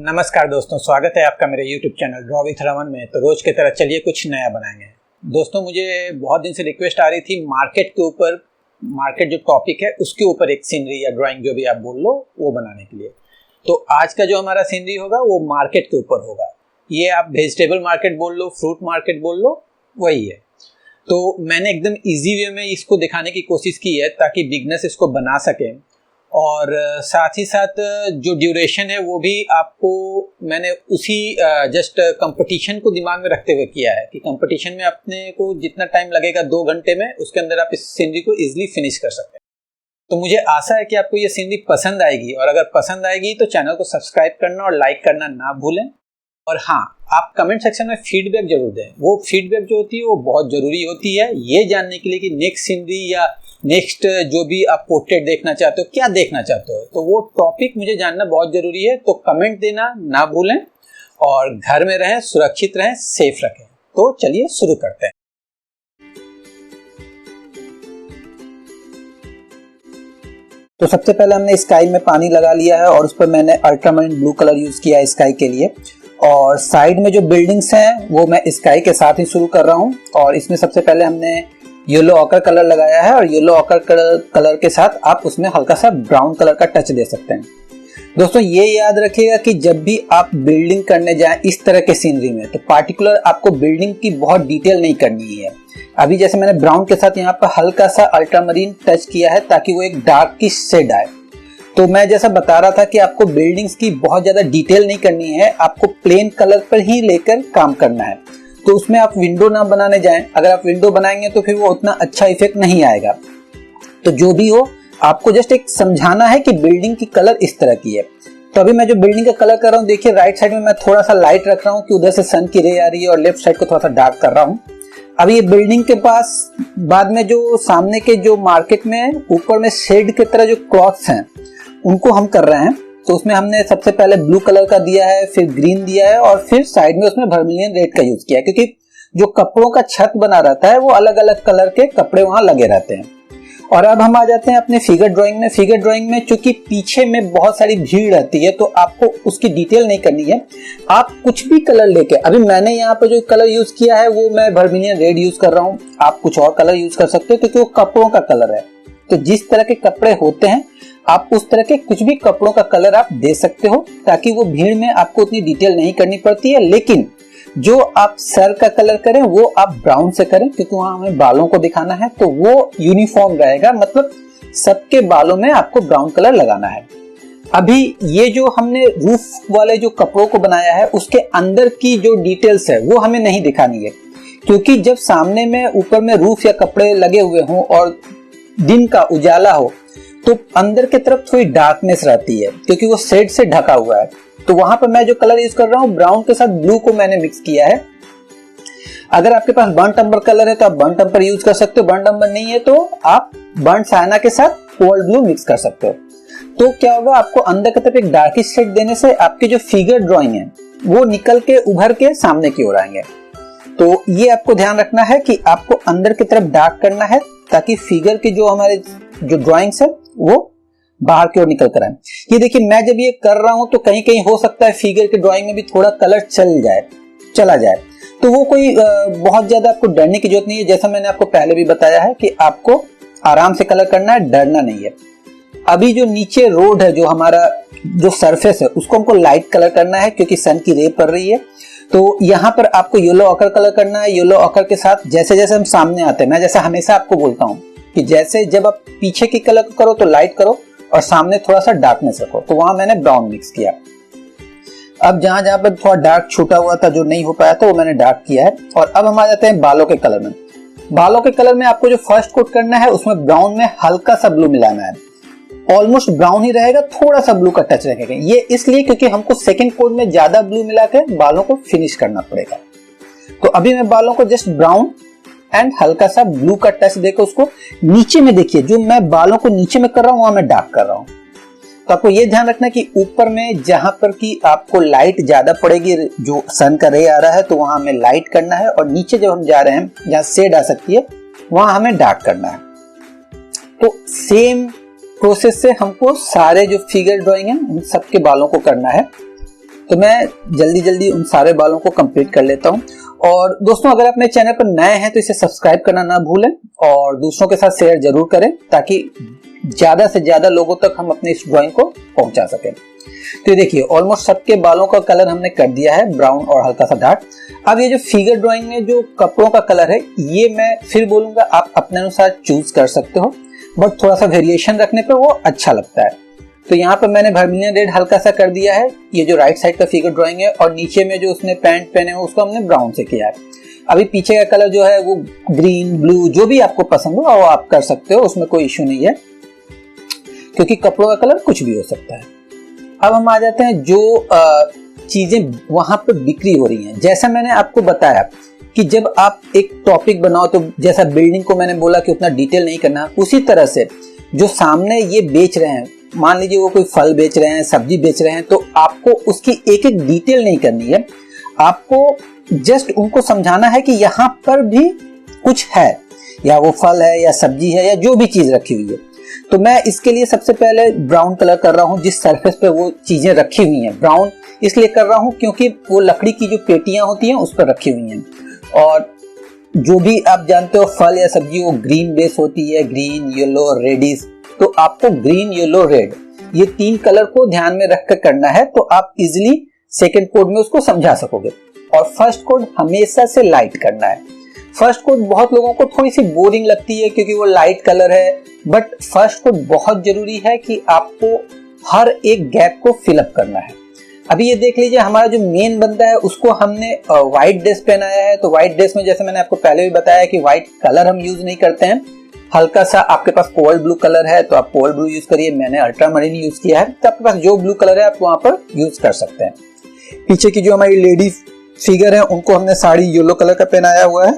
नमस्कार दोस्तों, स्वागत है आपका मेरे YouTube channel draw with Raman में। तो रोज की तरह चलिए कुछ नया बनाएंगे। दोस्तों, मुझे बहुत दिन से रिक्वेस्ट आ रही थी मार्केट के ऊपर, मार्केट जो टॉपिक है उसके ऊपर एक सीनरी या ड्राइंग जो भी आप बोल लो वो बनाने के लिए। तो आज का जो हमारा सीनरी होगा वो मार्केट के ऊपर होगा। ये आप वेजिटेबल मार्केट बोल लो, फ्रूट मार्केट बोल लो, वही है। तो मैंने एकदम ईजी वे में इसको दिखाने की कोशिश की है ताकि बिगनर्स इसको बना सकें। और साथ ही साथ जो ड्यूरेशन है वो भी आपको मैंने उसी जस्ट कंपटीशन को दिमाग में रखते हुए किया है कि कंपटीशन में अपने को जितना टाइम लगेगा 2 घंटे में, उसके अंदर आप इस सीनरी को इजीली फिनिश कर सकते हैं। तो मुझे आशा है कि आपको ये सीनरी पसंद आएगी, और अगर पसंद आएगी तो चैनल को सब्सक्राइब करना और लाइक करना ना भूलें। और हाँ, आप कमेंट सेक्शन में फीडबैक जरूर दें। वो फीडबैक जो होती है वो बहुत ज़रूरी होती है ये जानने के लिए कि नेक्स्ट सीनरी या नेक्स्ट जो भी आप पोर्ट्रेट देखना चाहते हो, क्या देखना चाहते हो, तो वो टॉपिक मुझे जानना बहुत ज़रूरी है। तो कमेंट देना ना भूलें और घर में रहें, सुरक्षित रहें, सेफ रखें। तो चलिए शुरू करते हैं। तो सबसे पहले हमने स्काई में पानी लगा लिया है और उस पर मैंने अल्ट्रामरीन ब्लू कलर यूज़ किया है स्काई के लिए। और साइड में जो बिल्डिंग्स हैं वो मैं स्काई के साथ ही शुरू कर रहा हूँ। और इसमें सबसे पहले हमने येलो ऑकर कलर लगाया है, और येलो ऑकर कलर के साथ आप उसमें हल्का सा ब्राउन कलर का टच दे सकते हैं। दोस्तों, ये याद रखिएगा कि जब भी आप बिल्डिंग करने जाएं इस तरह के सीनरी में, तो पार्टिकुलर आपको बिल्डिंग की बहुत डिटेल नहीं करनी है। अभी जैसे मैंने ब्राउन के साथ यहाँ पर हल्का सा अल्ट्रामरीन टच किया है ताकि वो एक डार्क की शेड आए। तो मैं जैसा बता रहा था कि आपको बिल्डिंग्स की बहुत ज्यादा डिटेल नहीं करनी है, आपको प्लेन कलर पर ही लेकर काम करना है। तो उसमें आप विंडो ना बनाने जाएं। अगर आप विंडो बनाएंगे तो फिर वो उतना अच्छा इफेक्ट नहीं आएगा। तो जो भी हो, आपको जस्ट एक समझाना है कि बिल्डिंग की कलर इस तरह की है। तो अभी मैं जो बिल्डिंग का कलर कर रहा हूँ, देखिए राइट साइड में मैं थोड़ा सा लाइट रख रहा हूँ कि उधर से सन की रे आ रही है, और लेफ्ट साइड को थोड़ा सा डार्क कर रहा हूँ। अभी ये बिल्डिंग के पास बाद में जो सामने के जो मार्केट में ऊपर में शेड की तरह जो क्लॉथ्स हैं उनको हम कर रहे हैं। तो उसमें हमने सबसे पहले ब्लू कलर का दिया है, फिर ग्रीन दिया है, और फिर साइड में उसमें वर्मिलियन रेड का यूज किया है, क्योंकि जो कपड़ों का छत बना रहता है वो अलग अलग कलर के कपड़े वहां लगे रहते हैं। और अब हम आ जाते हैं अपने फिगर ड्राइंग में। फिगर ड्राइंग में चूंकि पीछे में बहुत सारी भीड़ रहती है तो आपको उसकी डिटेल नहीं करनी है। आप कुछ भी कलर लेके, अभी मैंने यहाँ पे जो कलर यूज किया है वो मैं वर्मिलियन रेड यूज कर रहा हूँ। आप कुछ और कलर यूज कर सकते हो क्योंकि वो कपड़ों का कलर है। तो जिस तरह के कपड़े होते हैं आप उस तरह के कुछ भी कपड़ों का कलर आप दे सकते हो, ताकि वो भीड़ में आपको उतनी डिटेल नहीं करनी पड़ती है। लेकिन जो आप सर का कलर करें वो आप ब्राउन से करें, क्योंकि वहां हमें बालों को दिखाना है, तो वो यूनिफॉर्म रहेगा। मतलब सबके बालों में आपको ब्राउन कलर लगाना है। अभी ये जो हमने रूफ वाले जो कपड़ों को बनाया है उसके अंदर की जो डिटेल्स है वो हमें नहीं दिखानी है, क्योंकि जब सामने में ऊपर में रूफ या कपड़े लगे हुए हों और दिन का उजाला हो तो अंदर की तरफ थोड़ी डार्कनेस रहती है, क्योंकि वो शेड से ढका हुआ है। तो वहां पर मैं जो कलर यूज कर रहा हूँ ब्राउन के साथ ब्लू को मैंने मिक्स किया है। अगर आपके पास बर्न्ट अम्बर कलर है तो आप बर्न्ट अम्बर यूज कर सकते हो, बर्न्ट अम्बर नहीं है तो आप बर्न्ट सायना के साथ कोल्ड ब्लू मिक्स कर सकते हो। तो क्या होगा, आपको अंदर की तरफ एक डार्किश शेड देने से आपकी जो फिगर ड्रॉइंग है वो निकल के उभर के सामने की ओर आएंगे। तो ये आपको ध्यान रखना है कि आपको अंदर की तरफ डार्क करना है ताकि फिगर की जो हमारे जो ड्राइंग्स है वो बाहर की ओर निकल कर आए। ये देखिए, मैं जब ये कर रहा हूं तो कहीं कहीं हो सकता है फिगर की ड्राइंग में भी थोड़ा कलर चला जाए। तो वो कोई बहुत ज्यादा आपको डरने की जरूरत नहीं है। जैसा मैंने आपको पहले भी बताया है कि आपको आराम से कलर करना है, डरना नहीं है। अभी जो नीचे रोड है, जो हमारा जो सरफेस है, उसको हमको लाइट कलर करना है क्योंकि सन की रे पड़ रही है। तो यहाँ पर आपको येलो ऑकर कलर करना है। येलो ऑकर के साथ जैसे जैसे हम सामने आते हैं, मैं जैसा हमेशा आपको बोलता हूँ कि जैसे जब आप पीछे की कलर करो तो लाइट करो और सामने थोड़ा सा डार्कनेस रखो। तो वहां मैंने ब्राउन मिक्स किया। अब जहां जहां पर थोड़ा डार्क छूटा हुआ था, जो नहीं हो पाया था, वो मैंने डार्क किया है। और अब हम आ जाते हैं बालों के कलर में। बालों के कलर में आपको जो फर्स्ट कोट करना है उसमें ब्राउन में हल्का सा ब्लू मिलाना है। ऑलमोस्ट ब्राउन ही रहेगा, थोड़ा सा ब्लू का टच रखेगा। ये इसलिए क्योंकि हमको सेकेंड कोट में ज्यादा ब्लू मिला के बालों को फिनिश करना पड़ेगा। तो अभी मैं बालों को जस्ट ब्राउन एंड हल्का सा ब्लू का टच देकर उसको नीचे में, देखिए जो मैं बालों को नीचे में कर रहा हूं वहां मैं डार्क कर रहा हूं। तो आपको ये ध्यान रखना कि ऊपर में जहां पर कि आपको लाइट ज्यादा पड़ेगी, जो सन का रे आ रहा है, तो वहां हमें लाइट करना है, और नीचे जब हम जा रहे हैं जहां शेड आ सकती है वहां हमें डार्क करना है। तो सेम प्रोसेस से हमको सारे जो फिगर ड्राइंग है उन सबके बालों को करना है। तो मैं जल्दी जल्दी उन सारे बालों को कंप्लीट कर लेता हूँ। और दोस्तों, अगर आप मेरे चैनल पर नए हैं तो इसे सब्सक्राइब करना ना भूलें और दूसरों के साथ शेयर जरूर करें, ताकि ज्यादा से ज्यादा लोगों तक हम अपनी इस ड्राइंग को पहुंचा सकें। तो ये देखिए, ऑलमोस्ट सबके बालों का कलर हमने कर दिया है, ब्राउन और हल्का सा डार्क। अब ये जो फिगर ड्राइंग में जो कपड़ों का कलर है, ये मैं फिर बोलूंगा आप अपने अनुसार चूज कर सकते हो, बट थोड़ा सा वेरिएशन रखने पर वो अच्छा लगता है। तो यहाँ पर मैंने वर्मिलियन रेड हल्का सा कर दिया है, ये जो राइट साइड का फिगर ड्राइंग है, और नीचे में जो उसने पैंट पहने हो उसको हमने ब्राउन से किया है। अभी पीछे का कलर जो है वो ग्रीन, ब्लू, जो भी आपको पसंद हो वो आप कर सकते हो, उसमें कोई इश्यू नहीं है, क्योंकि कपड़ों का कलर कुछ भी हो सकता है। अब हम आ जाते हैं जो चीजें वहां पर बिक्री हो रही हैं। जैसा मैंने आपको बताया कि जब आप एक टॉपिक बनाओ तो जैसा बिल्डिंग को मैंने बोला कि उतना डिटेल नहीं करना, उसी तरह से जो सामने ये बेच रहे हैं, मान लीजिए वो कोई फल बेच रहे हैं, सब्जी बेच रहे हैं, तो आपको उसकी एक एक डिटेल नहीं करनी है, आपको जस्ट उनको समझाना है कि यहाँ पर भी कुछ है, या वो फल है या सब्जी है या जो भी चीज रखी हुई है। तो मैं इसके लिए सबसे पहले ब्राउन कलर कर रहा हूँ, जिस सरफेस पे वो चीजें रखी हुई हैं। ब्राउन इसलिए कर रहा हूँ क्योंकि वो लकड़ी की जो पेटियां होती हैं उस पर रखी हुई हैं, और जो भी आप जानते हो फल या सब्जी वो ग्रीन बेस होती है, ग्रीन, येलो, रेडिश। तो आपको ग्रीन, येलो, रेड ये 3 कलर को ध्यान में रखकर करना है, तो आप इजिली सेकेंड कोड में उसको समझा सकोगे। और फर्स्ट कोड हमेशा से लाइट करना है। फर्स्ट कोड बहुत लोगों को थोड़ी सी बोरिंग लगती है क्योंकि वो लाइट कलर है, बट फर्स्ट कोड बहुत जरूरी है कि आपको हर एक गैप को फिलअप करना है। अभी ये देख लीजिए, हमारा जो मेन बंदा है उसको हमने व्हाइट ड्रेस पहनाया है, तो व्हाइट ड्रेस में जैसे मैंने आपको पहले भी बताया कि व्हाइट कलर हम यूज नहीं करते हैं। हल्का सा आपके पास कोल्ड ब्लू कलर है तो आप कोल्ड ब्लू यूज करिए, मैंने अल्ट्रा मरीन यूज किया है, तो आपके पास जो ब्लू कलर है आप वहां पर यूज कर सकते हैं। पीछे की जो हमारी लेडी फिगर है उनको हमने साड़ी येलो कलर का पहनाया हुआ है,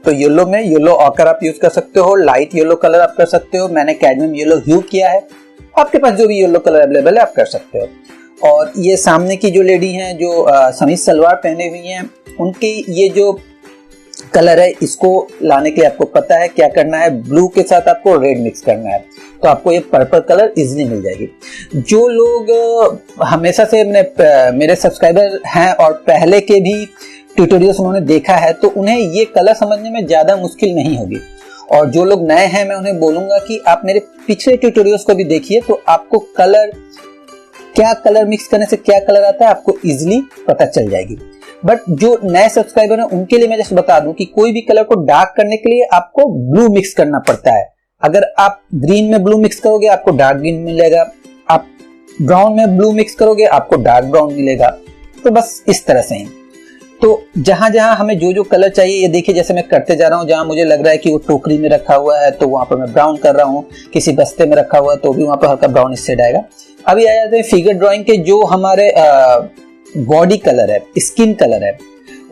तो येलो में येलो ऑकर आप यूज कर सकते हो, लाइट येलो कलर आप कर सकते हो, मैंने कैडमियम येलो ह्यू किया है, आपके पास जो भी येलो कलर अवेलेबल है आप कर सकते हो। और ये सामने की जो लेडी हैं जो समीज सलवार पहने हुई हैं, उनके ये जो कलर है इसको लाने के लिए आपको पता है क्या करना है, ब्लू के साथ आपको रेड मिक्स करना है, तो आपको ये पर्पल कलर इजीली मिल जाएगी। जो लोग हमेशा से मेरे सब्सक्राइबर हैं और पहले के भी ट्यूटोरियल्स उन्होंने देखा है, तो उन्हें ये कलर समझने में ज्यादा मुश्किल नहीं होगी। और जो लोग नए हैं मैं उन्हें बोलूंगा कि आप मेरे पिछले ट्यूटोरियल्स को भी देखिए, तो आपको क्या कलर मिक्स करने से क्या कलर आता है आपको इजीली पता चल जाएगी। बट जो नए सब्सक्राइबर हैं उनके लिए मैं जस्ट बता दूं कि कोई भी कलर को डार्क करने के लिए आपको ब्लू मिक्स करना पड़ता है। अगर आप ग्रीन में ब्लू मिक्स करोगे आपको डार्क ग्रीन मिलेगा, आप ब्राउन में ब्लू मिक्स करोगे आपको डार्क ब्राउन मिलेगा। तो बस इस तरह से ही। तो जहां जहां हमें जो जो कलर चाहिए, ये देखिए जैसे मैं करते जा रहा हूँ, जहां मुझे लग रहा है कि वो टोकरी में रखा हुआ है तो वहां पर मैं ब्राउन कर रहा हूँ, किसी बस्ते में रखा हुआ है तो भी वहां पर हल्का ब्राउन शेड आएगा। अभी आ जाते हैं फिगर ड्राइंग के जो हमारे बॉडी कलर है, स्किन कलर है,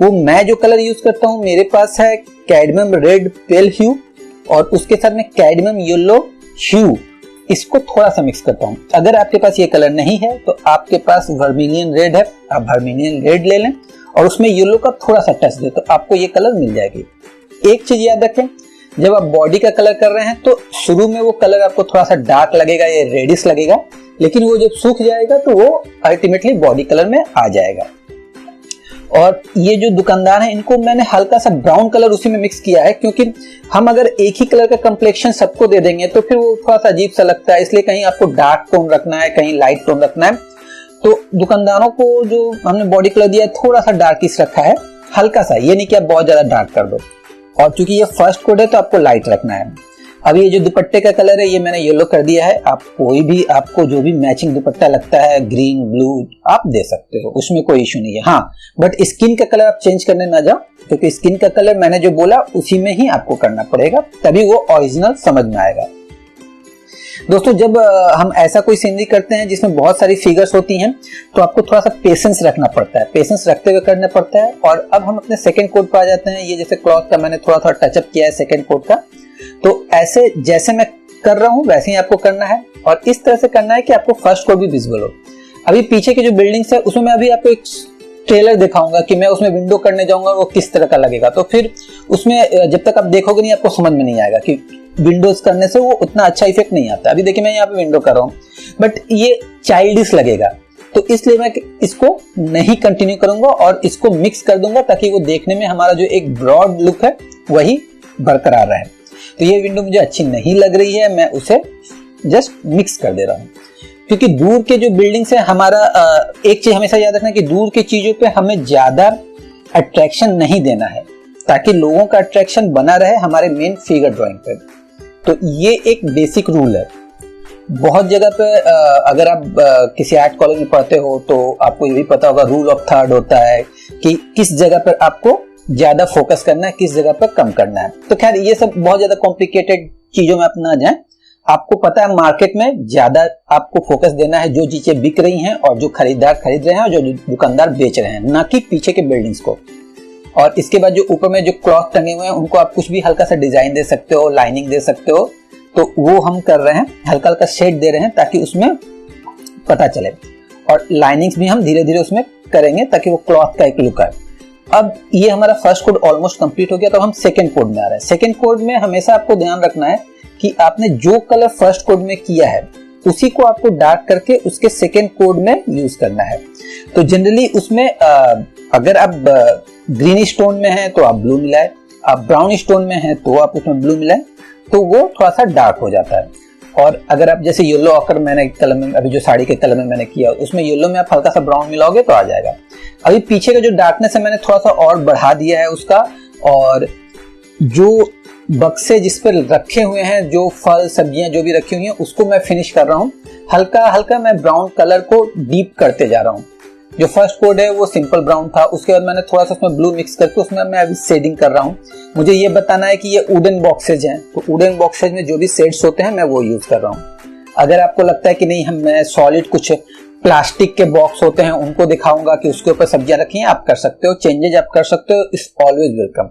वो मैं जो कलर यूज करता हूँ मेरे पास है कैडमियम रेड पेल ह्यू, और उसके साथ में कैडमियम येलो ह्यू, इसको थोड़ा सा मिक्स करता हूँ। अगर आपके पास ये कलर नहीं है तो आपके पास वर्मिलियन रेड है, आप वर्मिलियन रेड ले लें और उसमें येलो का थोड़ा सा टच दे तो आपको ये कलर मिल जाएगी। एक चीज याद रखें, जब आप बॉडी का कलर कर रहे हैं तो शुरू में वो कलर आपको थोड़ा सा डार्क लगेगा, ये रेडिश लगेगा, लेकिन वो जब सूख जाएगा तो वो अल्टीमेटली बॉडी कलर में आ जाएगा। और ये जो दुकानदार हैं इनको मैंने हल्का सा ब्राउन कलर उसी में मिक्स किया है, क्योंकि हम अगर एक ही कलर का कम्प्लेक्शन सबको दे देंगे तो फिर वो थोड़ा सा अजीब सा लगता है, इसलिए कहीं आपको डार्क टोन रखना है, कहीं लाइट टोन रखना है। तो दुकानदारों को जो हमने बॉडी कलर दिया है थोड़ा सा डार्किश रखा है, हल्का सा, ये नहीं कि आप बहुत ज्यादा डार्क कर दो। और चूंकि ये फर्स्ट कोड है तो आपको लाइट रखना है। अब ये जो दुपट्टे का कलर है ये मैंने येलो कर दिया है, आप कोई भी आपको जो भी मैचिंग दुपट्टा लगता है, ग्रीन, ब्लू, आप दे सकते हो, उसमें कोई इश्यू नहीं है। हाँ, बट स्किन का कलर आप चेंज करने ना जाओ, क्योंकि स्किन का कलर मैंने जो बोला उसी में ही आपको करना पड़ेगा, तभी वो ओरिजिनल समझ में आएगा। दोस्तों, जब हम ऐसा कोई सीनरी करते हैं जिसमें बहुत सारी फिगर्स होती हैं तो आपको थोड़ा सा पेशेंस रखना पड़ता है, पेशेंस रखते हुए करना पड़ता है। और अब हम अपने सेकंड कोड पर आ जाते हैं। ये जैसे क्लॉथ का मैंने थोड़ा थोड़ा टचअप किया है सेकंड कोड का, तो ऐसे जैसे मैं कर रहा हूं वैसे ही आपको करना है, और इस तरह से करना है कि आपको फर्स्ट कोड भी विजिबल हो। अभी पीछे की जो बिल्डिंग्स है उसमें मैं अभी आपको एक ट्रेलर दिखाऊंगा कि मैं उसमें विंडो करने जाऊंगा वो किस तरह का लगेगा, तो फिर उसमें जब तक आप देखोगे नहीं आपको समझ में नहीं आएगा कि विंडोज करने से वो उतना अच्छा इफेक्ट नहीं आता। अभी देखिए मैं यहाँ पे विंडो कर रहा हूँ, बट ये चाइल्डिश लगेगा, तो इसलिए मैं इसको नहीं कंटिन्यू करूंगा और इसको मिक्स कर दूंगा ताकि वो देखने में हमारा जो एक ब्रॉड लुक है वही बरकरार रहे। तो ये विंडो मुझे अच्छी नहीं लग रही है, मैं उसे जस्ट मिक्स कर दे रहा हूँ। क्योंकि दूर के जो बिल्डिंग्स है, हमारा एक चीज हमेशा याद रखना कि दूर की चीजों पे हमें ज्यादा अट्रैक्शन नहीं देना है ताकि लोगों का अट्रैक्शन बना रहे हमारे मेन फिगर ड्राइंग पे। तो ये एक बेसिक रूल है। बहुत जगह पे अगर आप किसी आर्ट कॉलेज में पढ़ते हो तो आपको ये भी पता होगा, रूल ऑफ थर्ड होता है कि किस जगह पर आपको ज्यादा फोकस करना है, किस जगह पर कम करना है। तो खैर ये सब बहुत ज्यादा कॉम्प्लिकेटेड चीजों में आप ना जाएं। आपको पता है मार्केट में ज्यादा आपको फोकस देना है जो चीजें बिक रही हैं और जो खरीदार खरीद रहे हैं और जो दुकानदार बेच रहे हैं, ना कि पीछे के बिल्डिंग्स को। और इसके बाद जो ऊपर में जो क्लॉथ टंगे हुए हैं उनको आप कुछ भी हल्का सा डिजाइन दे सकते हो, लाइनिंग दे सकते हो। तो वो हम कर रहे हैं, हल्का हल्का शेड दे रहे हैं ताकि उसमें पता चले। और लाइनिंग्स भी हम धीरे धीरे उसमें करेंगे ताकि वो क्लॉथ का एक लुक आए। अब ये हमारा फर्स्ट कोड ऑलमोस्ट कंप्लीट हो गया, तो हम सेकेंड कोड में आ रहे हैं। सेकेंड कोड में हमेशा आपको ध्यान रखना है कि आपने जो कलर फर्स्ट कोड में किया है उसी को आपको डार्क करके उसके सेकेंड कोड में यूज करना है। तो जनरली उसमें अगर आप ग्रीन स्टोन में है तो आप ब्लू मिलाए, आप ब्राउन स्टोन में है तो आप उसमें ब्लू मिलाए, तो वो थोड़ा सा डार्क हो जाता है। और अगर आप जैसे येलो ऑकर मैंने कलर में, अभी जो साड़ी के कलर में मैंने किया, उसमें येलो में आप हल्का सा ब्राउन मिलाओगे तो आ जाएगा। अभी पीछे का जो डार्कनेस है मैंने थोड़ा सा और बढ़ा दिया है उसका। और जो बक्से जिस पर रखे हुए हैं, जो फल सब्जियां जो भी रखी हुई हैं, उसको मैं फिनिश कर रहा हूँ। हल्का हल्का मैं ब्राउन कलर को डीप करते जा रहा हूँ। जो फर्स्ट कोड है वो सिंपल ब्राउन था, उसके बाद मैंने थोड़ा सा उसमें ब्लू मिक्स करके उसमें मैं अभी शेडिंग कर रहा हूँ। मुझे ये बताना है कि ये वुडन बॉक्सेज हैं, तो वुडन बॉक्सेज में जो भी शेड्स होते हैं मैं वो यूज कर रहा हूँ। अगर आपको लगता है कि नहीं मैं सॉलिड कुछ प्लास्टिक के बॉक्स होते हैं उनको दिखाऊंगा कि उसके ऊपर सब्जियां रखी हैं, आप कर सकते हो, चेंजेस आप कर सकते हो, इट्स ऑलवेज वेलकम।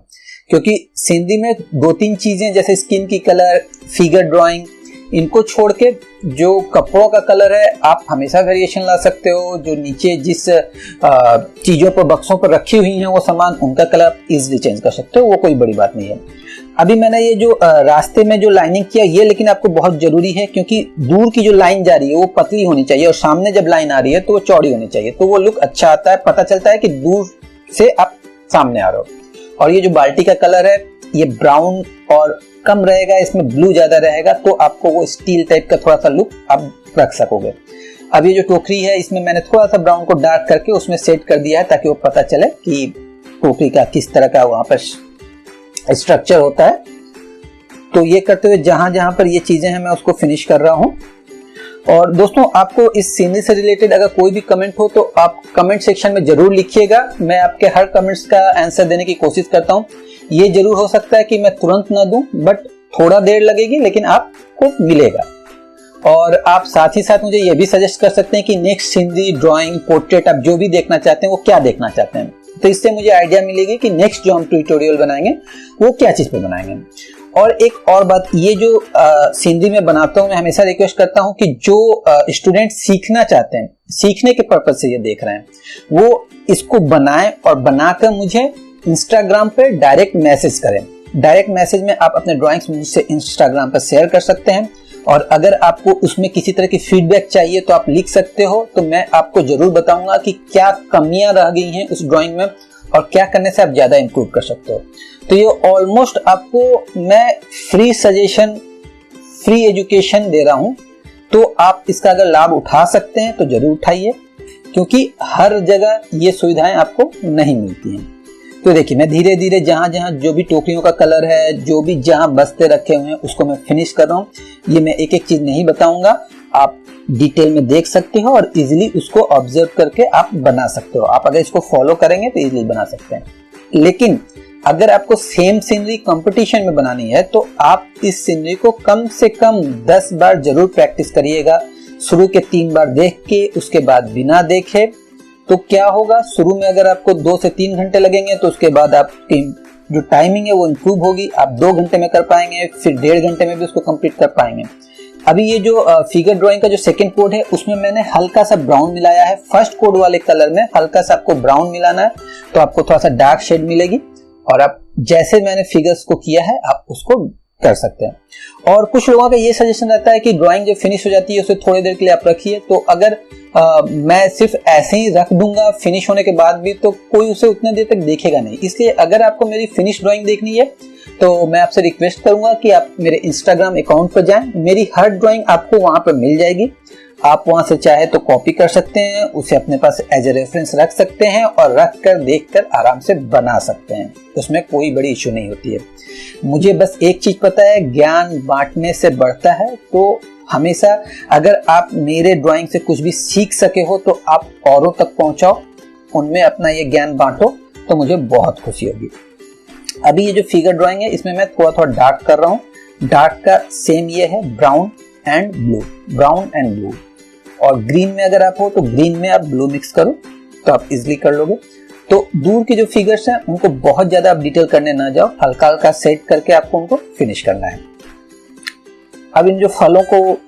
क्योंकि सिंधी में 2-3 चीजें जैसे स्किन की कलर, फिगर ड्राइंग, इनको छोड़ के जो कपड़ों का कलर है आप हमेशा वेरिएशन ला सकते हो। जो नीचे जिस चीजों पर बक्सों पर रखी हुई हैं वो सामान, उनका कलर इजीली चेंज कर सकते हो, वो कोई बड़ी बात नहीं है। अभी मैंने ये जो रास्ते में जो लाइनिंग किया ये लेकिन आपको बहुत जरूरी है, क्योंकि दूर की जो लाइन जा रही है वो पतली होनी चाहिए और सामने जब लाइन आ रही है तो वो चौड़ी होनी चाहिए। तो वो लुक अच्छा आता है, पता चलता है कि दूर से आप सामने आ रहे हो। और ये जो बाल्टी का कलर है ये ब्राउन और कम रहेगा, इसमें ब्लू ज्यादा रहेगा, तो आपको वो स्टील टाइप का थोड़ा सा लुक आप रख सकोगे। अब ये जो टोकरी है इसमें मैंने थोड़ा सा ब्राउन को डार्क करके उसमें सेट कर दिया है ताकि वो पता चले कि टोकरी का किस तरह का वहां पर स्ट्रक्चर होता है। तो ये करते हुए जहां जहां पर ये चीजें हैं मैं उसको फिनिश कर रहा हूं। और दोस्तों आपको इस सीनरी से रिलेटेड अगर कोई भी कमेंट हो तो आप कमेंट सेक्शन में जरूर लिखिएगा। मैं आपके हर कमेंट्स का आंसर देने की कोशिश करता हूं। ये जरूर हो सकता है कि मैं तुरंत ना दूं, बट थोड़ा देर लगेगी, लेकिन आपको मिलेगा। और आप साथ ही साथ मुझे ये भी सजेस्ट कर सकते हैं कि नेक्स्ट सीनरी, ड्राइंग, पोर्ट्रेट आप जो भी देखना चाहते हैं वो क्या देखना चाहते हैं। तो इससे मुझे आइडिया मिलेगी कि नेक्स्ट जो हम ट्यूटोरियल बनाएंगे वो क्या चीज पे बनाएंगे। और एक और बात, ये जो सीनरी में बनाता हूँ मैं हमेशा रिक्वेस्ट करता हूँ कि जो स्टूडेंट सीखना चाहते हैं, सीखने के पर्पज से ये देख रहे हैं, वो इसको बनाएं और बनाकर मुझे इंस्टाग्राम पे डायरेक्ट मैसेज करें। डायरेक्ट मैसेज में आप अपने ड्राइंग्स मुझसे इंस्टाग्राम पर शेयर कर सकते हैं। और अगर आपको उसमें किसी तरह की फीडबैक चाहिए तो आप लिख सकते हो, तो मैं आपको जरूर बताऊंगा कि क्या कमियां रह गई हैं उस ड्राइंग में और क्या करने से आप ज्यादा इंप्रूव कर सकते हो। तो ये ऑलमोस्ट आपको मैं फ्री सजेशन, फ्री एजुकेशन दे रहा हूं, तो आप इसका अगर लाभ उठा सकते हैं तो जरूर उठाइए, क्योंकि हर जगह ये सुविधाएं आपको नहीं मिलती हैं। तो देखिए मैं धीरे धीरे जहां जहां जो भी टोकरियों का कलर है, जो भी जहां बस्ते रखे हुए हैं उसको मैं फिनिश कर रहा हूं। ये मैं एक एक चीज नहीं बताऊंगा, आप डिटेल में देख सकते हो और इजीली उसको ऑब्जर्व करके आप बना सकते हो। आप अगर इसको फॉलो करेंगे तो इजीली बना सकते हैं। लेकिन अगर आपको सेम सीनरी कंपटीशन में बनानी है तो आप इस सीनरी को कम से कम 10 बार जरूर प्रैक्टिस करिएगा। शुरू के 3 बार देख के, उसके बाद बिना देखे। तो क्या होगा, शुरू में अगर आपको 2 से 3 घंटे लगेंगे तो उसके बाद आपकी जो टाइमिंग है वो इंप्रूव होगी, आप 2 घंटे में कर पाएंगे, फिर 1.5 घंटे में भी उसको कंप्लीट कर पाएंगे। अभी ये जो फिगर ड्राइंग का जो सेकंड कोड है उसमें मैंने हल्का सा ब्राउन मिलाया है। फर्स्ट कोड वाले कलर में हल्का सा आपको ब्राउन मिलाना है तो आपको थोड़ा सा डार्क शेड मिलेगी। और आप जैसे मैंने फिगर्स को किया है आप उसको कर सकते हैं। और कुछ लोगों का ये सजेशन रहता है कि ड्राइंग जब फिनिश हो जाती है उसे थोड़ी देर के लिए आप रखिए। तो अगर मैं सिर्फ ऐसे ही रख दूंगा फिनिश होने के बाद भी, तो कोई उसे उतने देर तक देखेगा नहीं। इसलिए अगर आपको मेरी फिनिश ड्राइंग देखनी है तो मैं आपसे रिक्वेस्ट करूंगा कि आप मेरे इंस्टाग्राम अकाउंट पर जाएं। मेरी हर ड्राइंग आपको वहां पर मिल जाएगी। आप वहां से चाहे तो कॉपी कर सकते हैं, उसे अपने पास एज ए रेफरेंस रख सकते हैं और रख कर देख कर आराम से बना सकते हैं। उसमें कोई बड़ी इश्यू नहीं होती है। मुझे बस एक चीज पता है, ज्ञान बांटने से बढ़ता है। तो हमेशा अगर आप मेरे ड्राइंग से कुछ भी सीख सके हो तो आप औरों तक पहुंचाओ, उनमें अपना ये ज्ञान बांटो, तो मुझे बहुत खुशी होगी। अभी ये जो फिगर ड्राइंग है इसमें मैं थोड़ा थोड़ा डार्क कर रहा हूँ। डार्क का सेम ये है brown and blue, brown and blue. और ग्रीन में अगर आप हो तो ग्रीन में आप ब्लू मिक्स करो तो आप इजिली कर लोगे। तो दूर के जो फिगर्स हैं उनको बहुत ज्यादा आप डिटेल करने ना जाओ, हल्का हल्का सेट करके आपको उनको फिनिश करना है। अब इन जो फलों को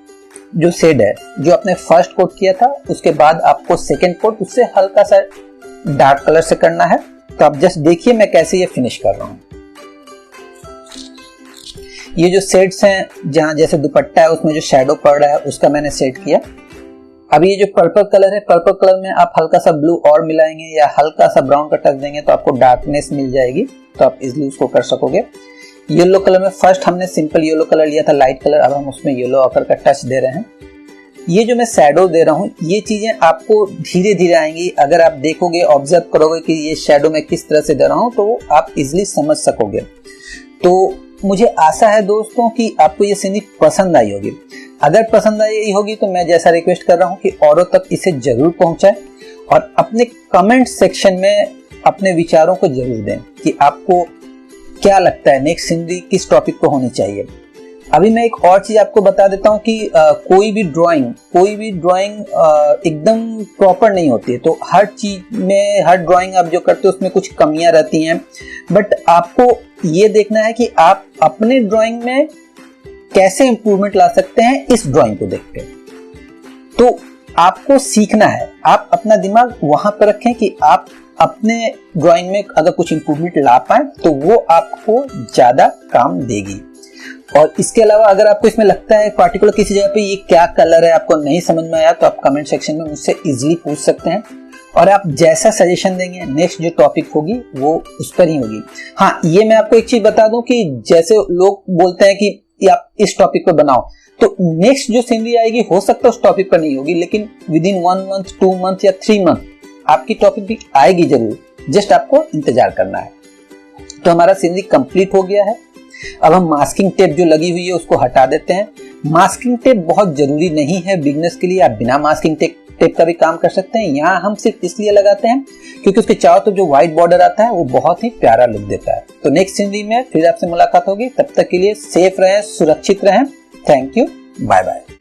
जो शेड है, जो आपने फर्स्ट कोट किया था उसके बाद आपको सेकेंड कोट उससे हल्का सा डार्क कलर से करना है। तो आप जस्ट देखिए मैं कैसे ये फिनिश कर रहा हूं। ये जो शेड्स हैं, जहां जैसे दुपट्टा है उसमें जो शैडो पड़ रहा है उसका मैंने सेट किया। अब ये जो पर्पल कलर है, पर्पल कलर में आप हल्का सा ब्लू और मिलाएंगे या हल्का सा ब्राउन का टच देंगे तो आपको डार्कनेस मिल जाएगी, तो आप इजिली उसको कर सकोगे। येलो कलर में फर्स्ट हमने सिंपल येलो कलर लिया था, लाइट कलर, अब हम उसमें येलो ऑकर का टच दे रहे हैं। ये जो मैं शैडो दे रहा हूँ ये चीजें आपको धीरे धीरे आएंगी। अगर आप देखोगे, ऑब्जर्व करोगे कि ये शैडो मैं किस तरह से दे रहा हूँ तो आप इजिली समझ सकोगे। तो मुझे आशा है दोस्तों कि आपको ये सीनरी पसंद आई होगी। अगर पसंद आई होगी तो मैं जैसा रिक्वेस्ट कर रहा हूँ कि औरों तक इसे जरूर पहुंचाएं और अपने कमेंट सेक्शन में अपने विचारों को जरूर दें कि आपको क्या लगता है नेक्स्ट सीनरी किस टॉपिक पे होनी चाहिए। अभी मैं एक और चीज आपको बता देता हूँ कि कोई भी ड्राइंग एकदम प्रॉपर नहीं होती है। तो हर चीज में, हर ड्राइंग आप जो करते हो उसमें कुछ कमियां रहती हैं, बट आपको ये देखना है कि आप अपने ड्राइंग में कैसे इंप्रूवमेंट ला सकते हैं इस ड्राइंग को देख के। तो आपको सीखना है, आप अपना दिमाग वहां पर रखें कि आप अपने ड्राइंग में अगर कुछ इंप्रूवमेंट ला पाए तो वो आपको ज्यादा काम देगी। और इसके अलावा अगर आपको इसमें लगता है पार्टिकुलर किसी जगह पे ये क्या कलर है आपको नहीं समझ में आया तो आप कमेंट सेक्शन में मुझसे इजीली पूछ सकते हैं और आप जैसा सजेशन देंगे नेक्स्ट जो टॉपिक होगी वो उस पर ही होगी। हाँ, ये मैं आपको एक चीज बता दूं कि जैसे लोग बोलते हैं कि आप इस टॉपिक पर बनाओ, तो नेक्स्ट जो सीनरी आएगी हो सकता है उस टॉपिक पर नहीं होगी, लेकिन विद इन 1 मंथ 2 मंथ या 3 मंथ आपकी टॉपिक भी आएगी जरूर। जस्ट आपको इंतजार करना है। तो हमारा सीनरी कंप्लीट हो गया है। अब हम मास्किंग टेप जो लगी हुई है उसको हटा देते हैं। मास्किंग टेप बहुत जरूरी नहीं है बिगनर्स के लिए, आप बिना मास्किंग टेप का भी काम कर सकते हैं। यहाँ हम सिर्फ इसलिए लगाते हैं क्योंकि उसके चारों तरफ जो व्हाइट बॉर्डर आता है वो बहुत ही प्यारा लुक देता है। तो नेक्स्ट सीनरी में फिर आपसे मुलाकात होगी, तब तक के लिए सेफ रहें, सुरक्षित रहें। Thank you, bye bye.